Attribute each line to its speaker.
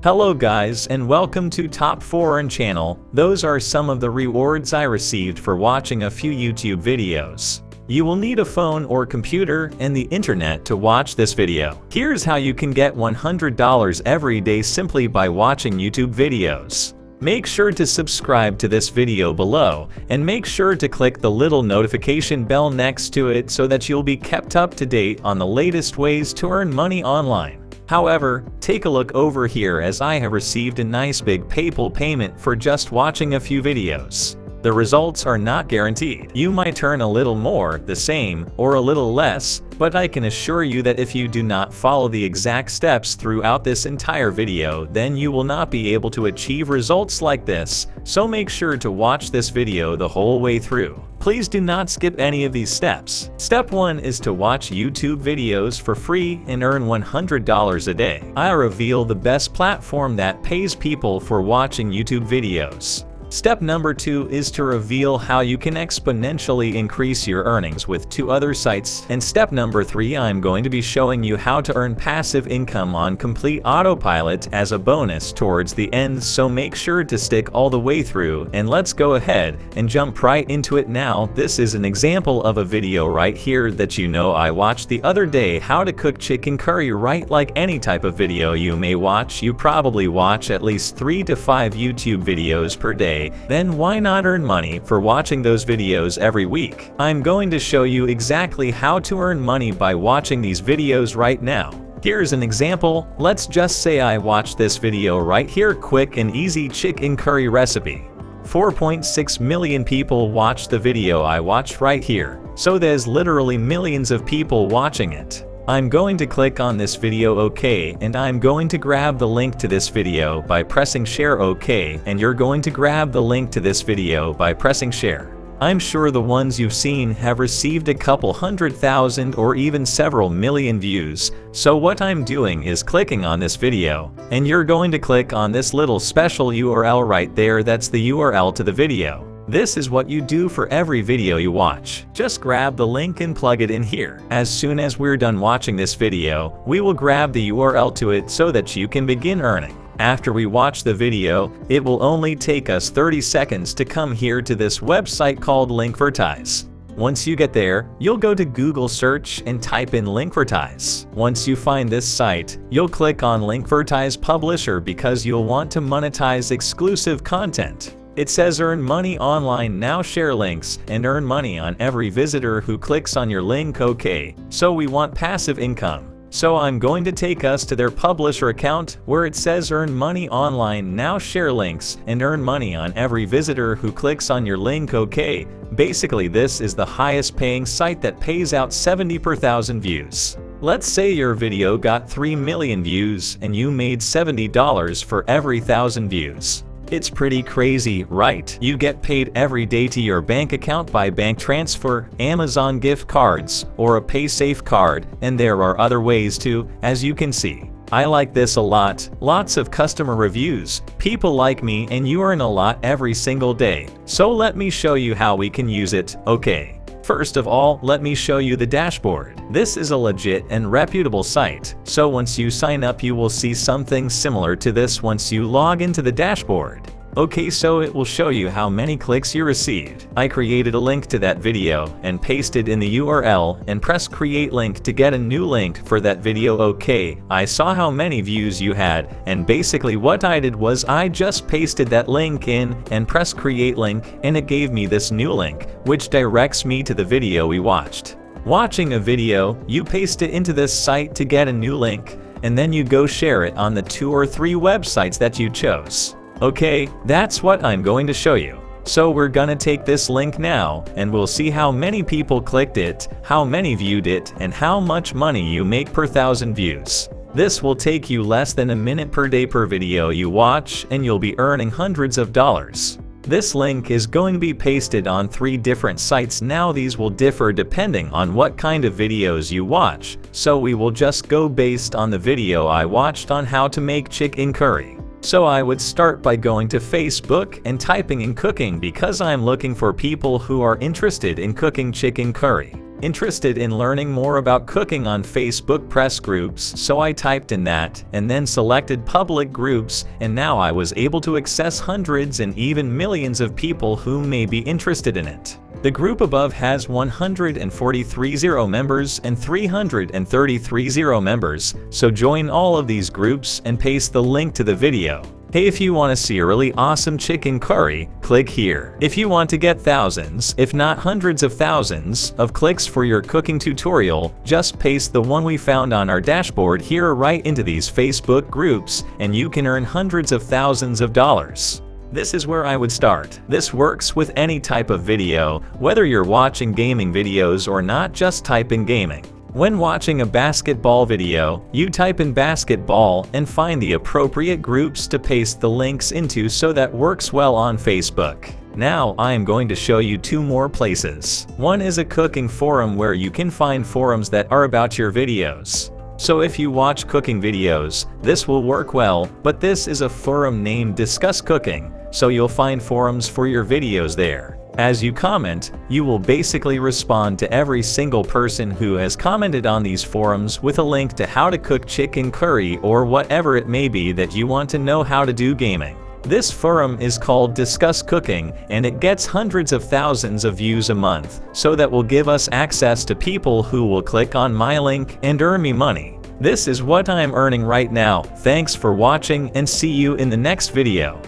Speaker 1: Hello guys and welcome to Top 4 and channel. Those are some of the rewards I received for watching a few YouTube videos. You will need a phone or computer and the internet to watch this video. Here's how you can get $100 every day simply by watching YouTube videos. Make sure to subscribe to this video below and make sure to click the little notification bell next to it so that you'll be kept up to date on the latest ways to earn money online. However, take a look over here as I have received a nice big PayPal payment for just watching a few videos. The results are not guaranteed. You might earn a little more, the same, or a little less, but I can assure you that if you do not follow the exact steps throughout this entire video, then you will not be able to achieve results like this, so make sure to watch this video the whole way through. Please do not skip any of these steps. Step 1 is to watch YouTube videos for free and earn $100 a day. I reveal the best platform that pays people for watching YouTube videos. Step number 2 is to reveal how you can exponentially increase your earnings with 2 other sites. And step number 3, I'm going to be showing you how to earn passive income on complete autopilot as a bonus towards the end, so make sure to stick all the way through, and let's go ahead and jump right into it now. This is an example of a video right here that I watched the other day, how to cook chicken curry. Right, like any type of video you may watch, you probably watch at least 3 to 5 YouTube videos per day. Then why not earn money for watching those videos every week? I'm going to show you exactly how to earn money by watching these videos right now. Here's an example. Let's just say I watched this video right here, quick and easy chicken curry recipe. 4.6 million people watched the video I watched right here, so there's literally millions of people watching it. I'm going to click on this video OK, and I'm going to grab the link to this video by pressing share. OK, and you're going to grab the link to this video by pressing share. I'm sure the ones you've seen have received a couple 100,000 or even several million views, so what I'm doing is clicking on this video, and you're going to click on this little special URL right there. That's the URL to the video. This is what you do for every video you watch. Just grab the link and plug it in here. As soon as we're done watching this video, we will grab the URL to it so that you can begin earning. After we watch the video, it will only take us 30 seconds to come here to this website called Linkvertise. Once you get there, you'll go to Google search and type in Linkvertise. Once you find this site, you'll click on Linkvertise Publisher because you'll want to monetize exclusive content. It says earn money online now, share links, and earn money on every visitor who clicks on your link. Okay, so we want passive income. So I'm going to take us to their publisher account where it says earn money online now, share links, and earn money on every visitor who clicks on your link. Okay, basically this is the highest paying site that pays out 70 per thousand views. Let's say your video got 3 million views and you made $70 for every 1,000 views. It's pretty crazy, right? You get paid every day to your bank account by bank transfer, Amazon gift cards, or a PaySafe card, and there are other ways too, as you can see. I like this a lot. Lots of customer reviews, people like me, and you earn a lot every single day. So let me show you how we can use it. Okay. First of all, let me show you the dashboard. This is a legit and reputable site, so once you sign up you will see something similar to this once you log into the dashboard. Okay, so it will show you how many clicks you received. I created a link to that video and pasted in the URL and press create link to get a new link for that video. Okay, I saw how many views you had, and basically what I did was I just pasted that link in and press create link, and it gave me this new link, which directs me to the video we watched. Watching a video, you paste it into this site to get a new link, and then you go share it on the 2 or 3 websites that you chose. Okay, that's what I'm going to show you. So we're gonna take this link now, and we'll see how many people clicked it, how many viewed it, and how much money you make per 1,000 views. This will take you less than a minute per day per video you watch, and you'll be earning hundreds of dollars. This link is going to be pasted on 3 different sites. Now these will differ depending on what kind of videos you watch, so we will just go based on the video I watched on how to make chicken curry. So I would start by going to Facebook and typing in cooking because I'm looking for people who are interested in cooking chicken curry. Interested in learning more about cooking on Facebook press groups, so I typed in that, and then selected public groups, and now I was able to access hundreds and even millions of people who may be interested in it. The group above has 143 zero members and 333 zero members, so join all of these groups and paste the link to the video. Hey, if you want to see a really awesome chicken curry, click here. If you want to get thousands, if not hundreds of thousands, of clicks for your cooking tutorial, just paste the one we found on our dashboard here right into these Facebook groups, and you can earn hundreds of thousands of dollars. This is where I would start. This works with any type of video, whether you're watching gaming videos or not, just type in gaming. When watching a basketball video, you type in basketball and find the appropriate groups to paste the links into, so that works well on Facebook. Now I am going to show you two more places. One is a cooking forum where you can find forums that are about your videos. So if you watch cooking videos, this will work well, but this is a forum named Discuss Cooking, so you'll find forums for your videos there. As you comment, you will basically respond to every single person who has commented on these forums with a link to how to cook chicken curry or whatever it may be that you want to know how to do gaming. This forum is called Discuss Cooking, and it gets hundreds of thousands of views a month, so that will give us access to people who will click on my link and earn me money. This is what I'm earning right now. Thanks for watching and see you in the next video.